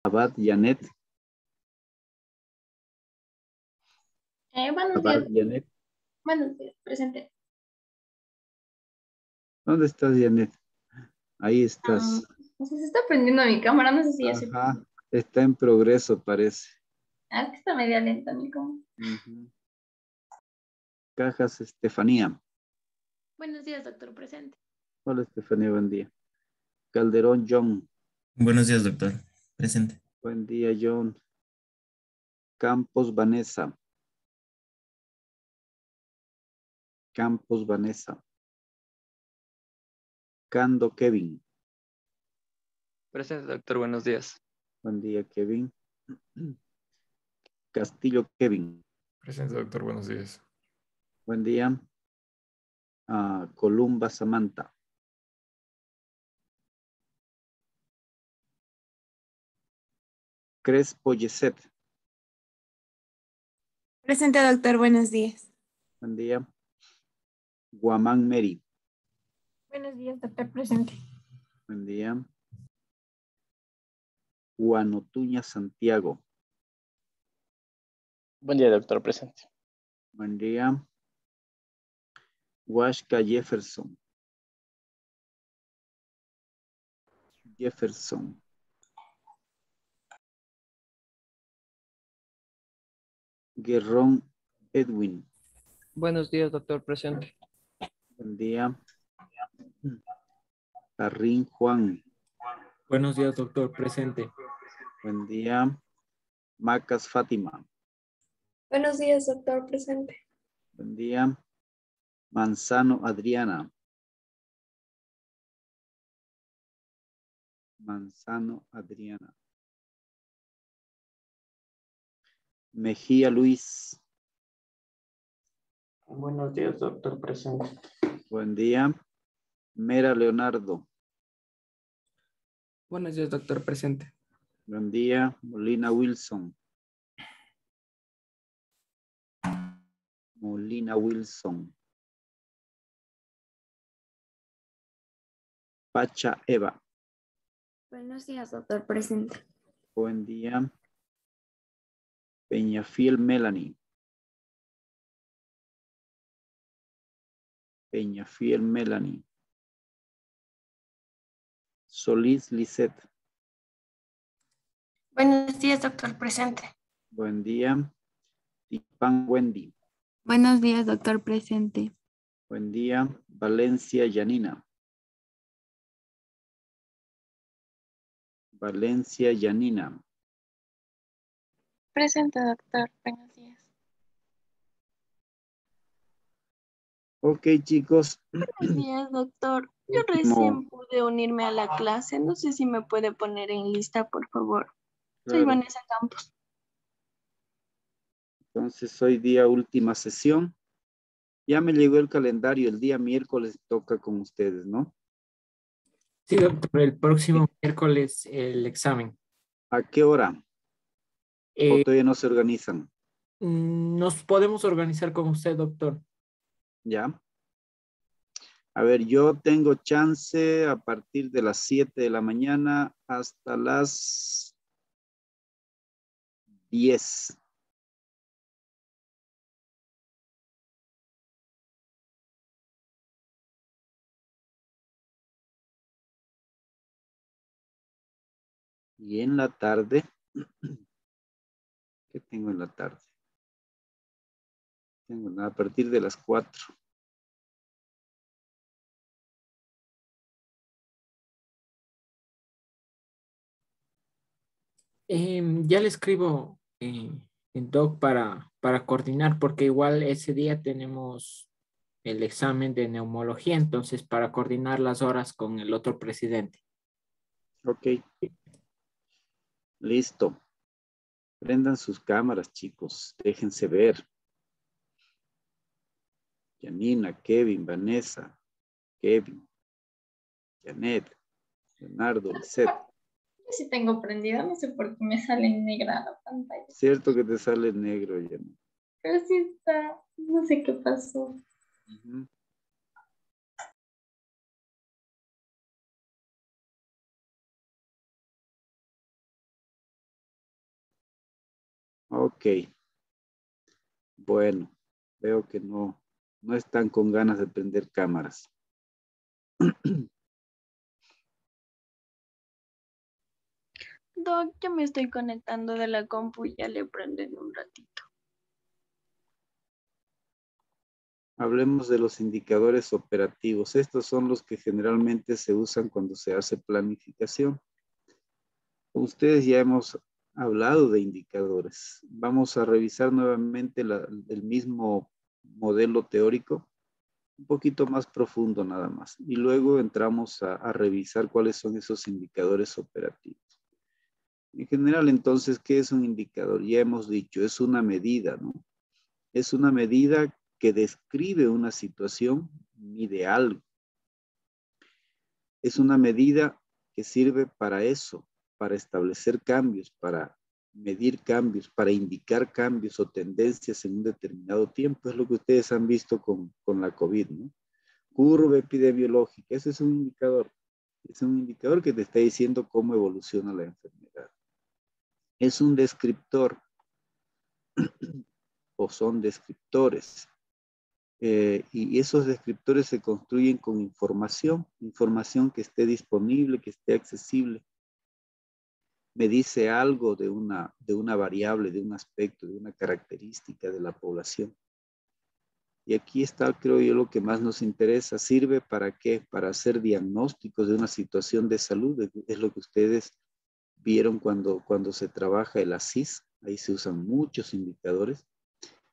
Abad Janet. Buenos Abad días. Janet. Buenos días, presente. ¿Dónde estás, Janet? Ahí Ah, estás. no sé si está prendiendo mi cámara, no sé si ya se Ajá. prendió. Está en progreso, parece. Ah, es que está media lenta mi cámara. Ujú. Cajas, Estefanía. Buenos días, doctor, presente. Hola, Estefanía, buen día. Calderón, John. Buenos días, doctor. Presente. Buen día, John. Campos, Vanessa. Campos, Vanessa. Cando, Kevin. Presente, doctor. Buenos días. Buen día, Kevin. Castillo, Kevin. Presente, doctor. Buenos días. Buen día. Columba, Samantha. Crespo, Yeset. Presente, doctor. Buenos días. Buen día. Guamán, Mary. Buenos días, doctor. Presente. Buen día. Guanotuña, Santiago. Buen día, doctor. Presente. Buen día. Huasca, Jefferson. Jefferson. Guerrón, Edwin. Buenos días, doctor. Presente. Buen día. Carrín, Juan. Buenos días, doctor. Presente. Buen día. Macas, Fátima. Buenos días, doctor. Presente. Buen día. Manzano, Adriana. Manzano, Adriana. Mejía, Luis. Buenos días, doctor. Presente. Buen día. Mera, Leonardo. Buenos días, doctor. Presente. Buen día. Molina, Wilson. Molina, Wilson. Pacha, Eva. Buenos días, doctor. Presente. Buen día. Peñafiel, Melanie. Peñafiel, Melanie. Solís, Lisette. Buenos días, doctor. Presente. Buen día. Tipán, Wendy. Buenos días, doctor. Presente. Buen día. Valencia, Yanina. Valencia, Yanina. Presente, doctor. Buenos días. Ok, chicos. Buenos días, doctor. Yo Último. recién pude unirme a la clase. No sé si me puede poner en lista, por favor. Soy Claro. Vanessa Campos. Entonces, hoy día última sesión. Ya me llegó el calendario. El día miércoles toca con ustedes, ¿no? Sí, doctor. El próximo miércoles el examen. ¿A qué hora? ¿O Eh, todavía no se organizan? Nos podemos organizar con usted, doctor. ¿Ya? A ver, yo tengo chance a partir de las 7 de la mañana hasta las 10. Y en la tarde, ¿qué tengo en la tarde? Tengo nada a partir de las 4. Ya le escribo en doc para coordinar, porque igual ese día tenemos el examen de neumología, entonces para coordinar las horas con el otro presidente. Ok. Listo. Prendan sus cámaras, chicos. Déjense ver. Janina, Kevin, Vanessa, Kevin, Janet, Leonardo, Lisette. Yo sí tengo prendida, no sé por qué me sale en negra la pantalla. Cierto que te sale negro, Janet. Pero sí está, no sé qué pasó. Ujú. Ok. Bueno, veo que no están con ganas de prender cámaras. Doc, yo me estoy conectando de la compu y ya le prendo en un ratito. Hablemos de los indicadores operativos. Estos son los que generalmente se usan cuando se hace planificación. Con ustedes ya hemos hablado de indicadores. Vamos a revisar nuevamente el mismo modelo teórico, un poquito más profundo nada más. Y luego entramos a revisar cuáles son esos indicadores operativos. En general, entonces, ¿qué es un indicador? Ya hemos dicho, es una medida, ¿no? Es una medida que describe una situación, mide algo. Es una medida que sirve para eso, para establecer cambios, para medir cambios, para indicar cambios o tendencias en un determinado tiempo. Es lo que ustedes han visto con la COVID, ¿no? Curva epidemiológica, ese es un indicador. Es un indicador que te está diciendo cómo evoluciona la enfermedad. Es un descriptor o son descriptores. Y esos descriptores se construyen con información que esté disponible, que esté accesible. Me dice algo de una variable, de un aspecto, de una característica de la población. Y aquí está, creo yo, lo que más nos interesa. ¿Sirve para qué? Para hacer diagnósticos de una situación de salud. Es lo que ustedes vieron cuando se trabaja el ASIS. Ahí se usan muchos indicadores.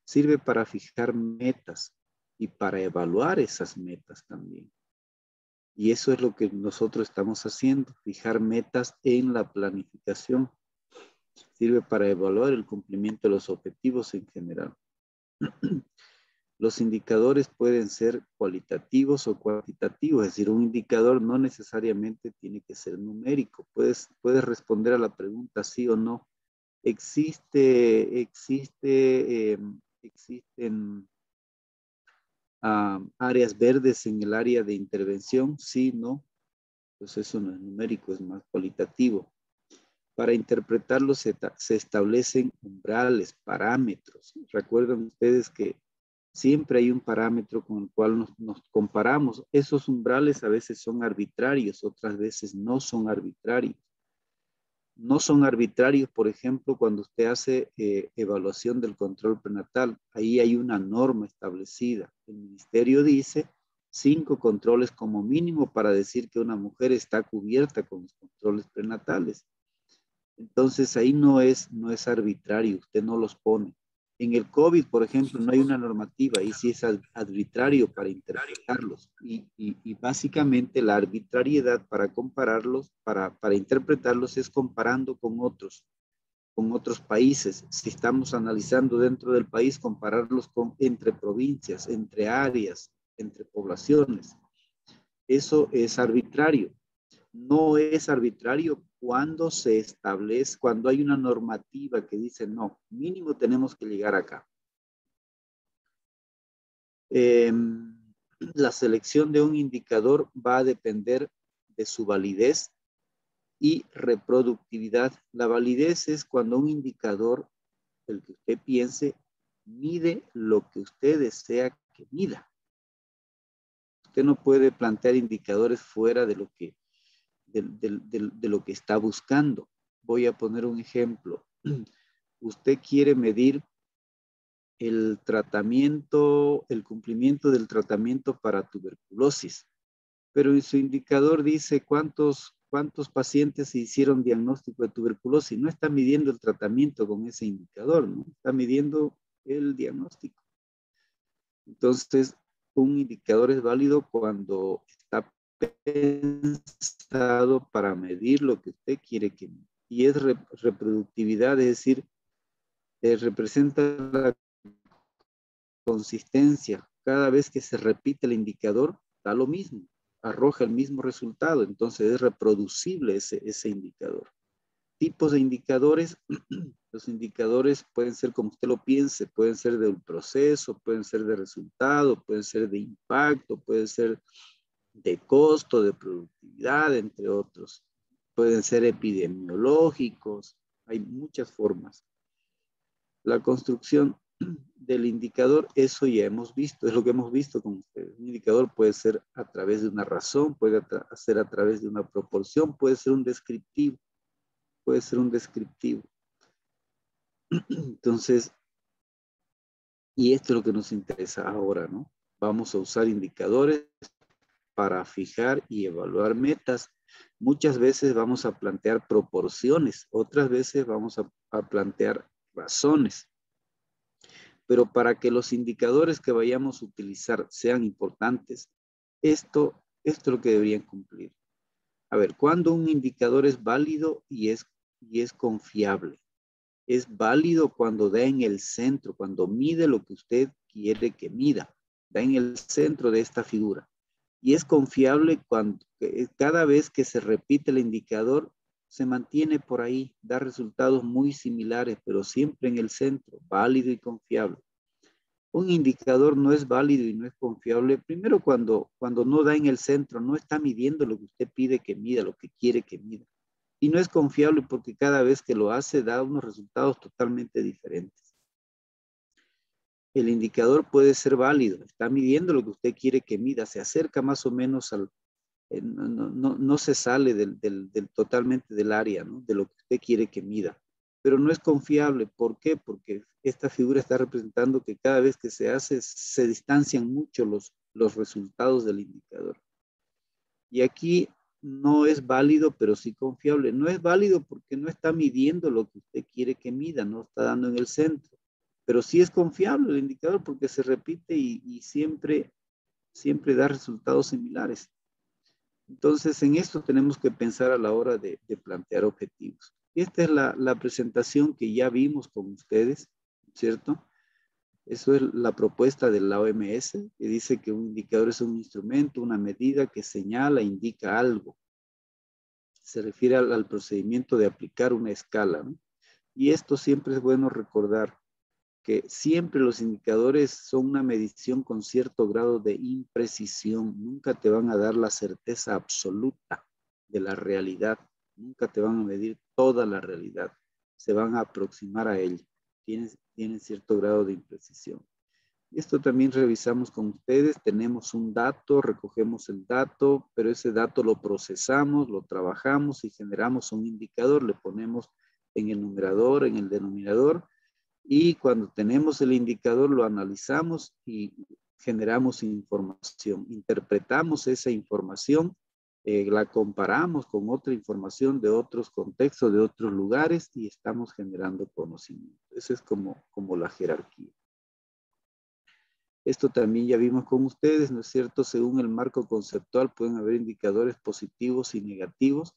Sirve para fijar metas y para evaluar esas metas también. Y eso es lo que nosotros estamos haciendo, fijar metas en la planificación. Sirve para evaluar el cumplimiento de los objetivos en general. Los indicadores pueden ser cualitativos o cuantitativos, es decir, un indicador no necesariamente tiene que ser numérico. Puedes responder a la pregunta sí o no. Existen áreas verdes en el área de intervención, sí, no. Pues eso no es numérico, es más cualitativo. Para interpretarlo se establecen umbrales, parámetros. Recuerden ustedes que siempre hay un parámetro con el cual nos comparamos. Esos umbrales a veces son arbitrarios, otras veces no son arbitrarios. No son arbitrarios, por ejemplo, cuando usted hace evaluación del control prenatal. Ahí hay una norma establecida. El ministerio dice 5 controles como mínimo para decir que una mujer está cubierta con los controles prenatales. Entonces ahí no es arbitrario, usted no los pone. En el COVID, por ejemplo, no hay una normativa, ahí sí es arbitrario para interpretarlos. Y básicamente la arbitrariedad para compararlos, para interpretarlos es comparando con otros países. Si estamos analizando dentro del país, compararlos entre provincias, entre áreas, entre poblaciones. Eso es arbitrario. No es arbitrario cuando se establece, cuando hay una normativa que dice no, mínimo tenemos que llegar acá. La selección de un indicador va a depender de su validez y reproductividad. La validez es cuando un indicador, el que usted piense, mide lo que usted desea que mida. Usted no puede plantear indicadores fuera de lo que de lo que está buscando. Voy a poner un ejemplo. Usted quiere medir el tratamiento, el cumplimiento del tratamiento para tuberculosis, pero en su indicador dice cuántos pacientes se hicieron diagnóstico de tuberculosis. No está midiendo el tratamiento con ese indicador, ¿no? Está midiendo el diagnóstico. Entonces, un indicador es válido cuando está pensado para medir lo que usted quiere que mida. Y es reproductividad, es decir, representa la consistencia. Cada vez que se repite el indicador, da lo mismo, arroja el mismo resultado. Entonces es reproducible ese indicador. Tipos de indicadores. Los indicadores pueden ser como usted lo piense, pueden ser de un proceso, pueden ser de resultado, pueden ser de impacto, pueden ser de costo, de productividad, entre otros. Pueden ser epidemiológicos, hay muchas formas. La construcción del indicador, eso ya hemos visto, es lo que hemos visto con ustedes. Un indicador puede ser a través de una razón, puede ser a través de una proporción, puede ser un descriptivo, puede ser un descriptivo. Entonces, y esto es lo que nos interesa ahora, ¿no? Vamos a usar indicadores para fijar y evaluar metas. Muchas veces vamos a plantear proporciones, otras veces vamos a plantear razones. Pero para que los indicadores que vayamos a utilizar sean importantes, esto es lo que deberían cumplir. A ver, ¿cuándo un indicador es válido y es confiable? Es válido cuando da en el centro, cuando mide lo que usted quiere que mida, da en el centro de esta figura. Y es confiable cuando cada vez que se repite el indicador, se mantiene por ahí, da resultados muy similares, pero siempre en el centro, válido y confiable. Un indicador no es válido y no es confiable, primero cuando no da en el centro, no está midiendo lo que usted pide que mida, lo que quiere que mida. Y no es confiable porque cada vez que lo hace da unos resultados totalmente diferentes. El indicador puede ser válido, está midiendo lo que usted quiere que mida, se acerca más o menos al, no se sale totalmente del área, ¿no? De lo que usted quiere que mida. Pero no es confiable. ¿Por qué? Porque esta figura está representando que cada vez que se hace, se distancian mucho los resultados del indicador. Y aquí no es válido, pero sí confiable. No es válido porque no está midiendo lo que usted quiere que mida, no está dando en el centro. Pero sí es confiable el indicador porque se repite y siempre da resultados similares. Entonces, en esto tenemos que pensar a la hora de plantear objetivos. Esta es la presentación que ya vimos con ustedes, ¿cierto? Eso es la propuesta de la OMS, que dice que un indicador es un instrumento, una medida que señala, indica algo. Se refiere al procedimiento de aplicar una escala, ¿no? Y esto siempre es bueno recordar, que siempre los indicadores son una medición con cierto grado de imprecisión. Nunca te van a dar la certeza absoluta de la realidad. Nunca te van a medir toda la realidad. Se van a aproximar a ella. Tienen cierto grado de imprecisión. Esto también revisamos con ustedes. Tenemos un dato, recogemos el dato, pero ese dato lo procesamos, lo trabajamos y generamos un indicador. Le ponemos en el numerador, en el denominador. Y cuando tenemos el indicador lo analizamos y generamos información. Interpretamos esa información, la comparamos con otra información de otros contextos, de otros lugares y estamos generando conocimiento. Esa es como la jerarquía. Esto también ya vimos con ustedes, ¿no es cierto? Según el marco conceptual pueden haber indicadores positivos y negativos.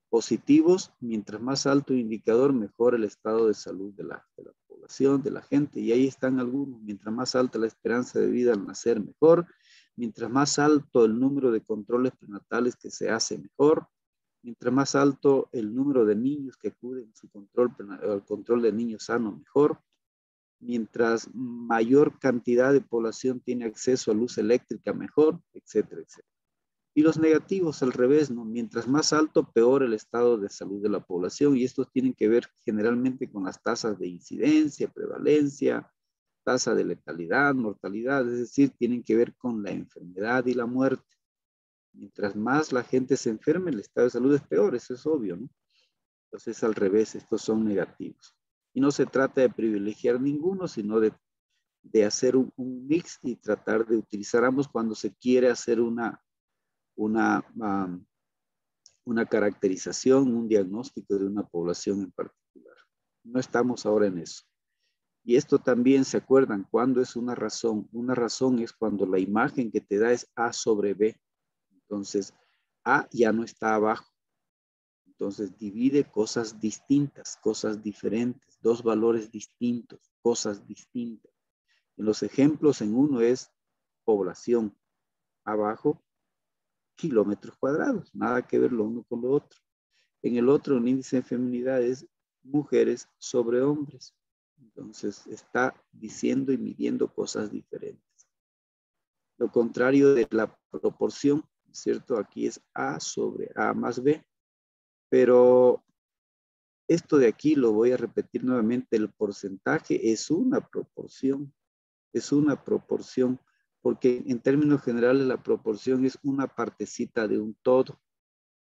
Positivos, mientras más alto el indicador, mejor el estado de salud de la población, de la gente. Y ahí están algunos. Mientras más alta la esperanza de vida al nacer, mejor. Mientras más alto el número de controles prenatales que se hace, mejor. Mientras más alto el número de niños que acuden al control de niños sano, mejor. Mientras mayor cantidad de población tiene acceso a luz eléctrica, mejor, etcétera, etcétera. Y los negativos al revés, ¿no? Mientras más alto, peor el estado de salud de la población. Y estos tienen que ver generalmente con las tasas de incidencia, prevalencia, tasa de letalidad, mortalidad. Es decir, tienen que ver con la enfermedad y la muerte. Mientras más la gente se enferme, el estado de salud es peor. Eso es obvio, ¿no? Entonces, al revés, estos son negativos. Y no se trata de privilegiar ninguno, sino de hacer un mix y tratar de utilizar ambos cuando se quiere hacer una caracterización, un diagnóstico de una población en particular. No estamos ahora en eso. Y esto también, ¿se acuerdan? ¿Cuándo es una razón? Una razón es cuando la imagen que te da es A sobre B. Entonces, A ya no está abajo. Entonces, divide cosas distintas, cosas diferentes, dos valores distintos, cosas distintas. En los ejemplos, en uno es población, abajo kilómetros cuadrados, nada que ver lo uno con lo otro. En el otro, el índice de feminidad es mujeres sobre hombres. Entonces, está diciendo y midiendo cosas diferentes. Lo contrario de la proporción, ¿no es cierto? Aquí es A sobre A más B. Pero Esto de aquí lo voy a repetir nuevamente. El porcentaje es una proporción. Es una proporción. Porque en términos generales la proporción es una partecita de un todo.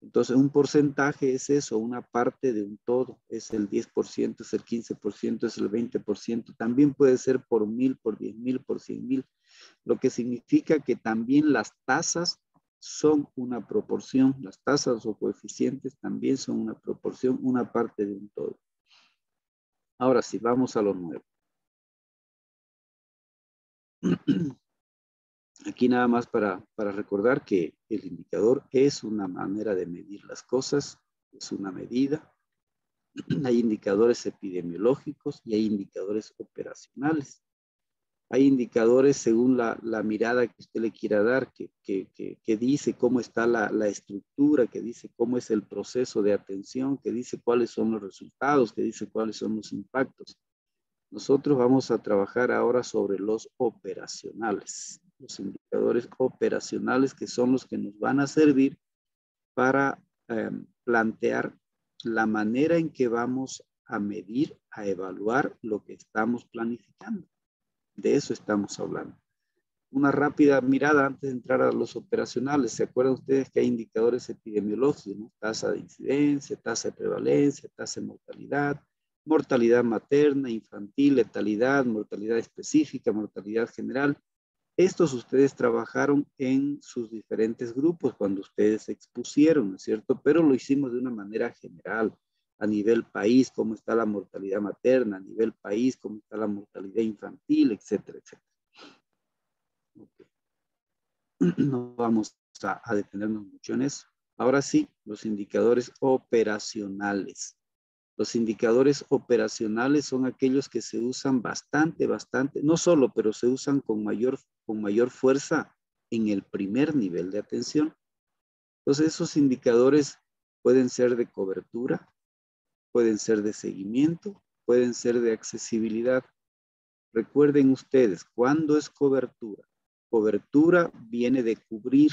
Entonces un porcentaje es eso, una parte de un todo. Es el 10%, es el 15%, es el 20%. También puede ser por 1000, por 10,000, por 100,000. Lo que significa que también las tasas son una proporción. Las tasas o coeficientes también son una proporción, una parte de un todo. Ahora sí, vamos a lo nuevo. Aquí nada más para recordar que el indicador es una manera de medir las cosas, es una medida. Hay indicadores epidemiológicos y hay indicadores operacionales. Hay indicadores según la mirada que usted le quiera dar, que dice cómo está la estructura, que dice cómo es el proceso de atención, que dice cuáles son los resultados, que dice cuáles son los impactos. Nosotros vamos a trabajar ahora sobre los operacionales, los indicadores operacionales que son los que nos van a servir para plantear la manera en que vamos a medir, a evaluar lo que estamos planificando. De eso estamos hablando. Una rápida mirada antes de entrar a los operacionales. ¿Se acuerdan ustedes que hay indicadores epidemiológicos, ¿no? Tasa de incidencia, tasa de prevalencia, tasa de mortalidad, mortalidad materna, infantil, letalidad, mortalidad específica, mortalidad general? Estos ustedes trabajaron en sus diferentes grupos cuando ustedes expusieron, ¿no es cierto? Pero lo hicimos de una manera general. A nivel país, cómo está la mortalidad materna, a nivel país, cómo está la mortalidad infantil, etcétera, etcétera. Okay. No vamos a detenernos mucho en eso. Ahora sí, los indicadores operacionales. Los indicadores operacionales son aquellos que se usan bastante, no solo, pero se usan con mayor fuerza en el primer nivel de atención. Entonces, esos indicadores pueden ser de cobertura, pueden ser de seguimiento, pueden ser de accesibilidad. Recuerden ustedes, ¿cuándo es cobertura? Cobertura viene de cubrir.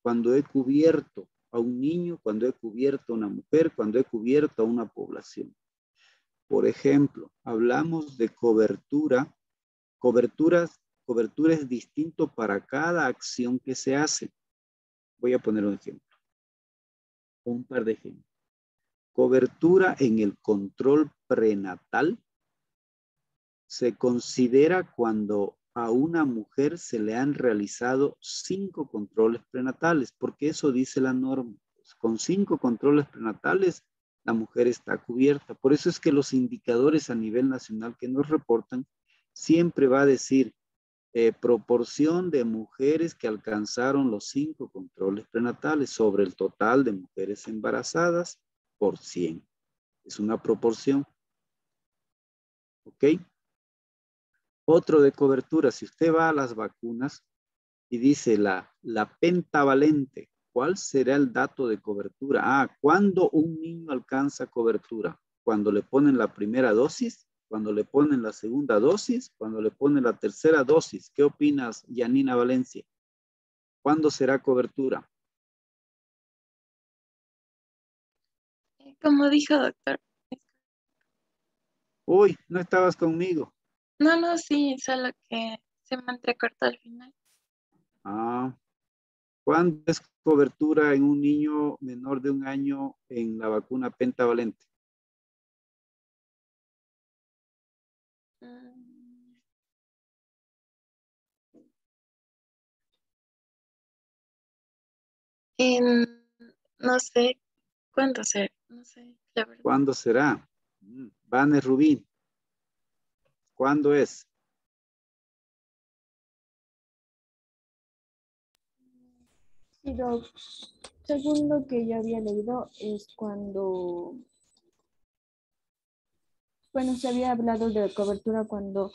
Cuando he cubierto a un niño, cuando he cubierto a una mujer, cuando he cubierto a una población. Por ejemplo, hablamos de cobertura. Cobertura es distinto para cada acción que se hace. Voy a poner un ejemplo. Un par de ejemplos. Cobertura en el control prenatal se considera cuando a una mujer se le han realizado 5 controles prenatales, porque eso dice la norma. Con 5 controles prenatales, la mujer está cubierta. Por eso es que los indicadores a nivel nacional que nos reportan siempre va a decir proporción de mujeres que alcanzaron los 5 controles prenatales sobre el total de mujeres embarazadas por 100. Es una proporción. ¿Ok? Otro de cobertura, si usted va a las vacunas y dice la pentavalente, ¿cuál será el dato de cobertura? ¿Cuándo un niño alcanza cobertura? Cuando le ponen la primera dosis, cuando le ponen la segunda dosis, cuando le ponen la tercera dosis. ¿Qué opinas, Yanina Valencia? ¿Cuándo será cobertura? Como dijo doctor. Uy, no estabas conmigo. No, sí, solo que se me entrecortó al final. ¿Cuándo es cobertura en un niño menor de 1 año en la vacuna pentavalente? No sé cuándo será, no sé, la verdad. ¿Cuándo será? Vanes Rubín. ¿Cuándo es? Sí, Doc. Según lo que yo había leído, es cuando, bueno, se había hablado de cobertura cuando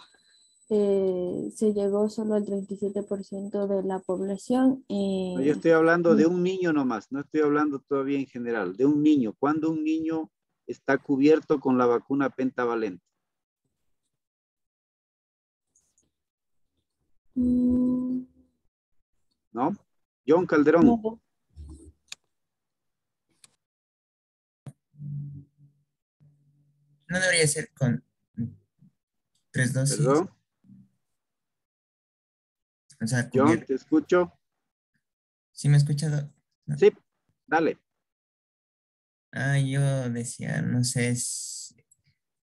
se llegó solo al 37% de la población. No, yo estoy hablando de un niño nomás, no estoy hablando todavía en general, de un niño. ¿Cuándo un niño está cubierto con la vacuna pentavalente? ¿No? John Calderón. No. No debería ser con 3 dosis. Perdón, O sea, John, te escucho. ¿Sí me he escuchado? No. Sí, dale. Yo decía, no sé,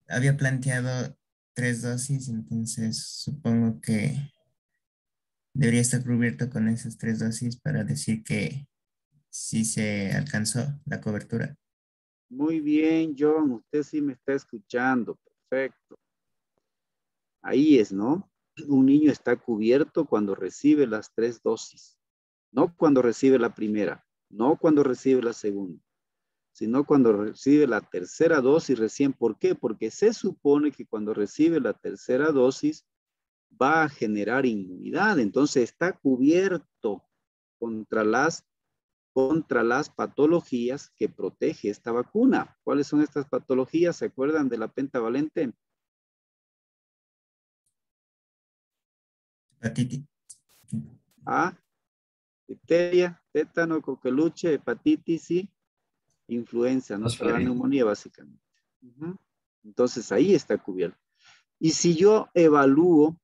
había planteado 3 dosis, entonces supongo que debería estar cubierto con esas 3 dosis para decir que sí se alcanzó la cobertura. Muy bien, John, usted sí me está escuchando. Perfecto. Ahí es, ¿no? Un niño está cubierto cuando recibe las 3 dosis. No cuando recibe la primera, no cuando recibe la segunda, sino cuando recibe la tercera dosis recién. ¿Por qué? Porque se supone que cuando recibe la tercera dosis va a generar inmunidad. Entonces está cubierto contra las patologías que protege esta vacuna. ¿Cuáles son estas patologías? ¿Se acuerdan de la pentavalente? Hepatitis. A, difteria, tétano, coqueluche, hepatitis y influenza, ¿no? Para la neumonía básicamente. Entonces ahí está cubierto. Y si yo evalúo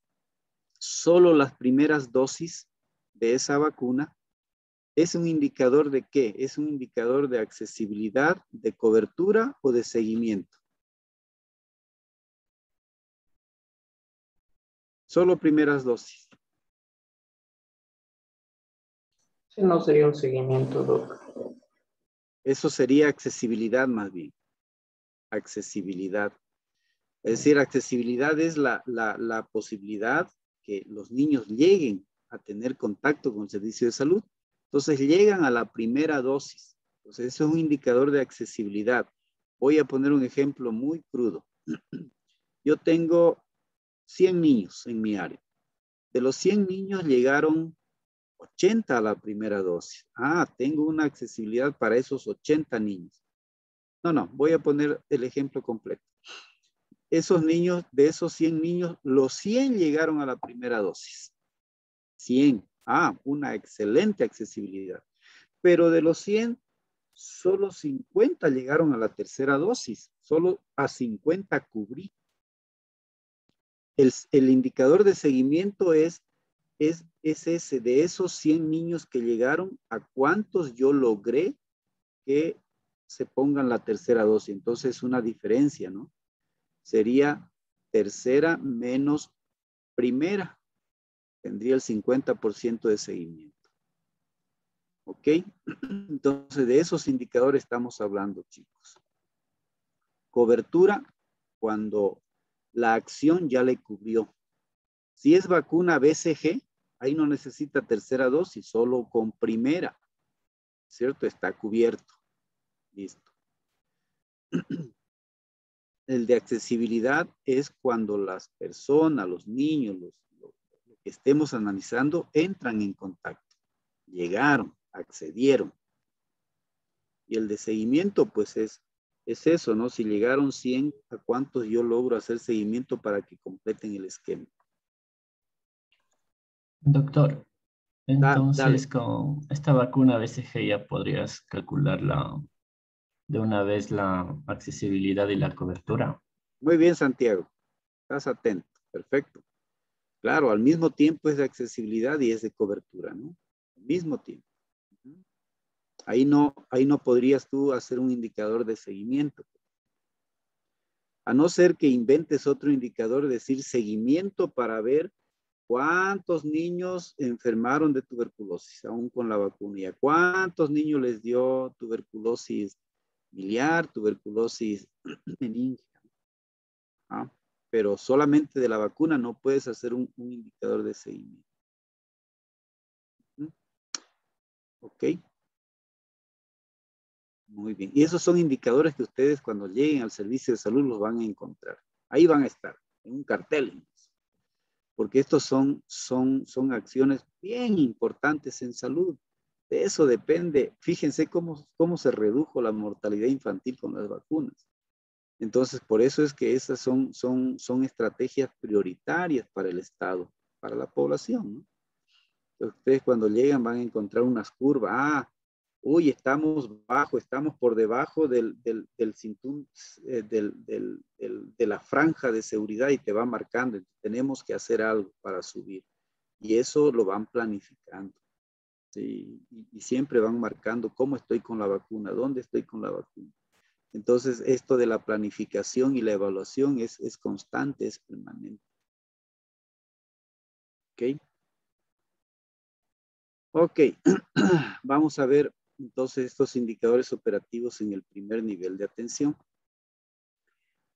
solo las primeras dosis de esa vacuna, ¿es un indicador de qué? ¿Es un indicador de accesibilidad, de cobertura o de seguimiento? Solo primeras dosis. Si no sería un seguimiento, Doc. Eso sería accesibilidad más bien. Accesibilidad. Es decir, accesibilidad es la posibilidad que los niños lleguen a tener contacto con el servicio de salud. Entonces llegan a la primera dosis. Entonces eso es un indicador de accesibilidad. Voy a poner un ejemplo muy crudo. Yo tengo 100 niños en mi área. De los 100 niños llegaron 80 a la primera dosis. Tengo una accesibilidad para esos 80 niños. No, voy a poner el ejemplo completo. Esos niños, de esos 100 niños, los 100 llegaron a la primera dosis. 100. Una excelente accesibilidad. Pero de los 100, solo 50 llegaron a la tercera dosis. Solo a 50 cubrí. El indicador de seguimiento es ese, de esos 100 niños que llegaron, a cuántos yo logré que se pongan la tercera dosis. Entonces, una diferencia, ¿no? Sería tercera menos primera. Tendría el 50% de seguimiento. ¿Ok? Entonces, de esos indicadores estamos hablando, chicos. Cobertura, cuando la acción ya le cubrió. Si es vacuna BCG, ahí no necesita tercera dosis, solo con primera. ¿Cierto? Está cubierto. Listo. El de accesibilidad es cuando las personas, los niños, los que estemos analizando, entran en contacto. Llegaron, accedieron. Y el de seguimiento, pues es eso, ¿no? Si llegaron 100, ¿a cuántos yo logro hacer seguimiento para que completen el esquema? Doctor, entonces Dale. con esta vacuna BCG ya podrías calcular de una vez la accesibilidad y la cobertura. Muy bien, Santiago. Estás atento. Perfecto. Claro, al mismo tiempo es de accesibilidad y es de cobertura, ¿no? Al mismo tiempo. Ahí no podrías tú hacer un indicador de seguimiento. A no ser que inventes otro indicador, decir seguimiento para ver cuántos niños enfermaron de tuberculosis, aún con la vacuna. ¿Y a cuántos niños les dio tuberculosis biliar, tuberculosis meningia? Pero solamente de la vacuna no puedes hacer un indicador de seguimiento. ¿Ok? Muy bien. Y esos son indicadores que ustedes cuando lleguen al servicio de salud los van a encontrar. Ahí van a estar, en un cartel. Porque estos son acciones bien importantes en salud. De eso depende. Fíjense cómo se redujo la mortalidad infantil con las vacunas. Entonces, por eso es que esas son estrategias prioritarias para el Estado, para la población, ¿no? Entonces, ustedes cuando llegan van a encontrar unas curvas. uy, estamos bajo, estamos por debajo del cinturón, de la franja de seguridad y te va marcando. Tenemos que hacer algo para subir. Y eso lo van planificando. ¿Sí? Y siempre van marcando cómo estoy con la vacuna, dónde estoy con la vacuna. Entonces, esto de la planificación y la evaluación es constante, es permanente. ¿Ok? Ok, vamos a ver entonces estos indicadores operativos en el primer nivel de atención.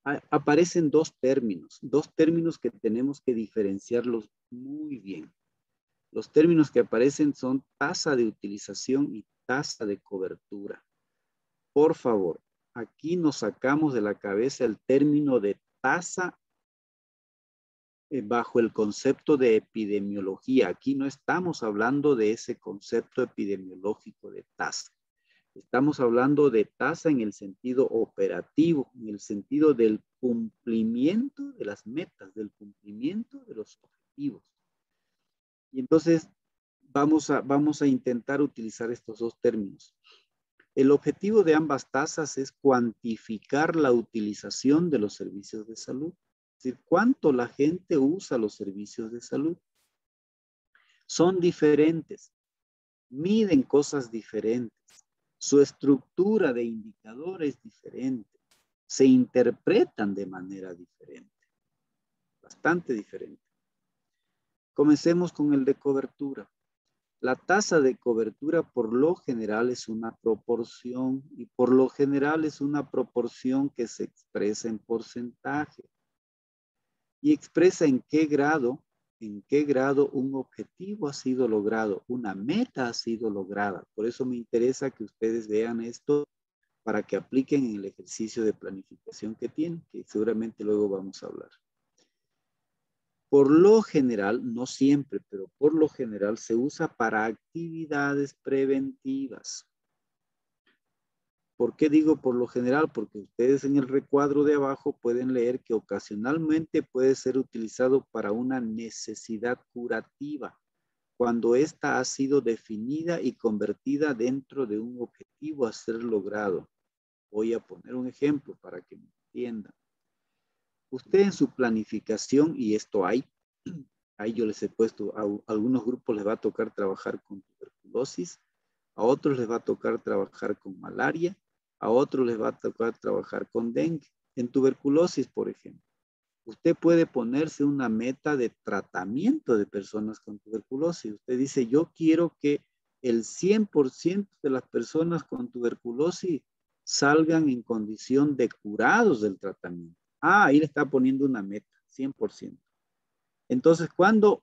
Aparecen dos términos que tenemos que diferenciarlos muy bien. Los términos que aparecen son tasa de utilización y tasa de cobertura. Por favor, aquí nos sacamos de la cabeza el término de tasa bajo el concepto de epidemiología. Aquí no estamos hablando de ese concepto epidemiológico de tasa. Estamos hablando de tasa en el sentido operativo, en el sentido del cumplimiento de las metas, del cumplimiento de los objetivos. Y entonces vamos a intentar utilizar estos dos términos. El objetivo de ambas tasas es cuantificar la utilización de los servicios de salud. Es decir, cuánto la gente usa los servicios de salud. Son diferentes, miden cosas diferentes, su estructura de indicadores es diferente, se interpretan de manera diferente, bastante diferente. Comencemos con el de cobertura. La tasa de cobertura por lo general es una proporción y por lo general es una proporción que se expresa en porcentaje y expresa en qué grado un objetivo ha sido logrado, una meta ha sido lograda. Por eso me interesa que ustedes vean esto para que apliquen en el ejercicio de planificación que tienen, que seguramente luego vamos a hablar. Por lo general, no siempre, pero por lo general se usa para actividades preventivas. ¿Por qué digo por lo general? Porque ustedes en el recuadro de abajo pueden leer que ocasionalmente puede ser utilizado para una necesidad curativa, cuando ésta ha sido definida y convertida dentro de un objetivo a ser logrado. Voy a poner un ejemplo para que me entiendan. Usted en su planificación, y esto ahí yo les he puesto, a algunos grupos les va a tocar trabajar con tuberculosis, a otros les va a tocar trabajar con malaria, a otros les va a tocar trabajar con dengue. En tuberculosis, por ejemplo, usted puede ponerse una meta de tratamiento de personas con tuberculosis. Usted dice, yo quiero que el 100% de las personas con tuberculosis salgan en condición de curados del tratamiento. Ah, ahí le está poniendo una meta, 100%. Entonces, ¿cuándo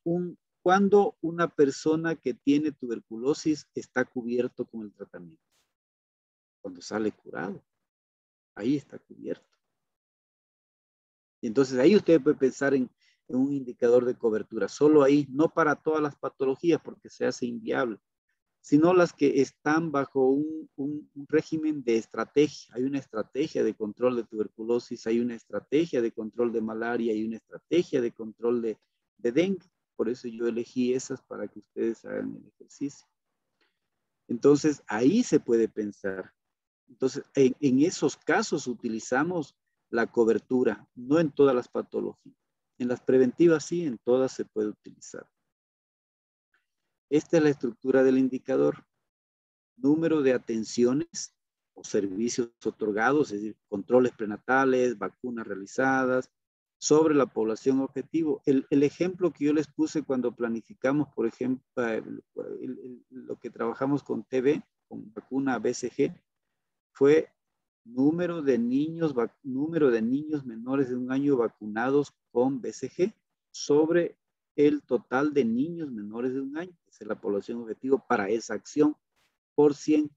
una persona que tiene tuberculosis está cubierto con el tratamiento? Cuando sale curado. Ahí está cubierto. Y entonces ahí usted puede pensar en un indicador de cobertura. Solo ahí, no para todas las patologías porque se hace inviable, sino las que están bajo un régimen de estrategia. Hay una estrategia de control de tuberculosis, hay una estrategia de control de malaria, hay una estrategia de control de dengue. Por eso yo elegí esas para que ustedes hagan el ejercicio. Entonces, ahí se puede pensar. Entonces, en esos casos utilizamos la cobertura, no en todas las patologías. En las preventivas sí, en todas se puede utilizar. Esta es la estructura del indicador. Número de atenciones o servicios otorgados, es decir, controles prenatales, vacunas realizadas, sobre la población objetivo. El ejemplo que yo les puse cuando planificamos, por ejemplo, lo que trabajamos con TB, con vacuna BCG, fue número de niños menores de 1 año vacunados con BCG sobre el total de niños menores de 1 año. Esa es la población objetivo para esa acción por 100.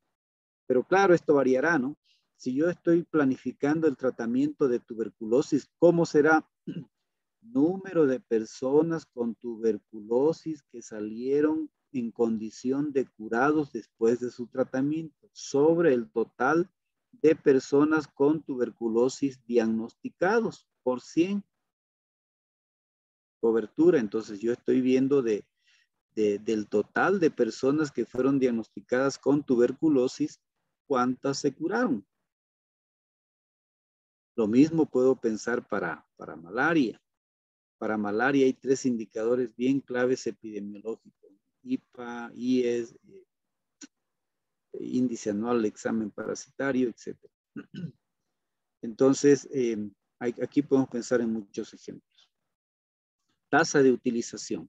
Pero claro, esto variará, ¿no? Si yo estoy planificando el tratamiento de tuberculosis, ¿cómo será? Número de personas con tuberculosis que salieron en condición de curados después de su tratamiento sobre el total de personas con tuberculosis diagnosticados por 100. Cobertura, entonces yo estoy viendo de del total de personas que fueron diagnosticadas con tuberculosis, ¿cuántas se curaron? Lo mismo puedo pensar para malaria. Para malaria hay 3 indicadores bien claves epidemiológicos: IPA, IES, índice anual de examen parasitario, etc. Entonces, aquí podemos pensar en muchos ejemplos. Tasa de utilización.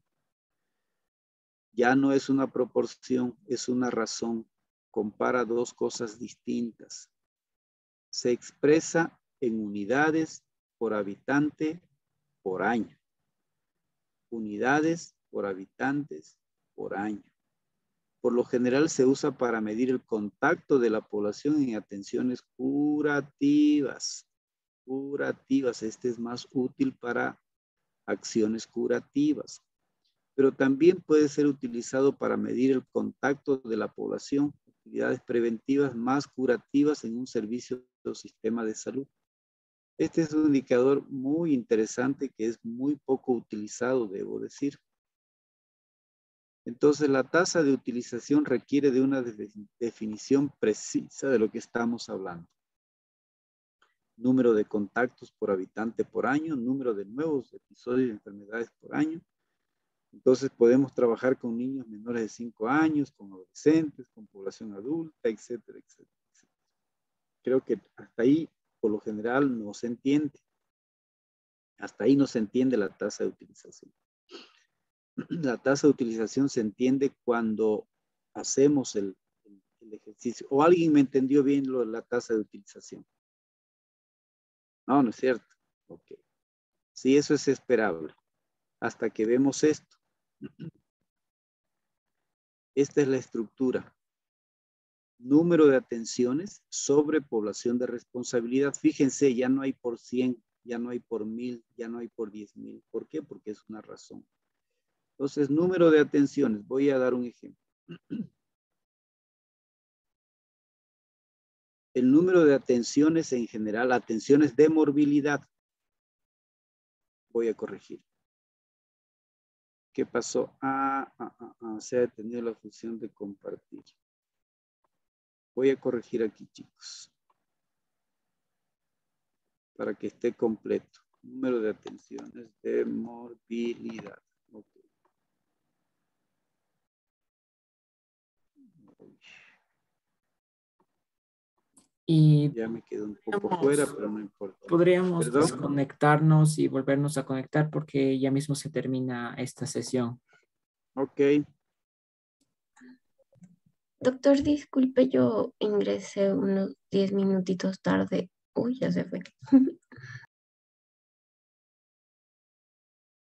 Ya no es una proporción, es una razón. Compara 2 cosas distintas. Se expresa en unidades por habitante por año. Unidades por habitantes por año. Por lo general se usa para medir el contacto de la población en atenciones curativas. Curativas, este es más útil para acciones curativas. Pero también puede ser utilizado para medir el contacto de la población, actividades preventivas más curativas en un servicio o sistema de salud. Este es un indicador muy interesante que es muy poco utilizado, debo decir. Entonces, la tasa de utilización requiere de una definición precisa de lo que estamos hablando. Número de contactos por habitante por año, número de nuevos episodios de enfermedades por año. Entonces, podemos trabajar con niños menores de 5 años, con adolescentes, con población adulta, etcétera, etcétera, etcétera. Creo que hasta ahí, por lo general, no se entiende. Hasta ahí no se entiende la tasa de utilización. La tasa de utilización se entiende cuando hacemos el ejercicio. ¿O alguien me entendió bien lo de la tasa de utilización? No, no es cierto. Ok. Sí, eso es esperable. Hasta que vemos esto. Esta es la estructura. Número de atenciones sobre población de responsabilidad. Fíjense, ya no hay por 100, ya no hay por 1000, ya no hay por 10,000. ¿Por qué? Porque es una razón. Entonces, número de atenciones. Voy a dar un ejemplo. El número de atenciones en general, atenciones de morbilidad. Voy a corregir. ¿Qué pasó? Se ha detenido la función de compartir. Voy a corregir aquí, chicos. Para que esté completo. Número de atenciones de morbilidad. Okay. Y ya me quedo un poco fuera, pero no importa. Podríamos ¿Perdón? desconectarnos y volvernos a conectar porque ya mismo se termina esta sesión. Ok. Doctor, disculpe, yo ingresé unos 10 minutitos tarde. Uy, ya se fue.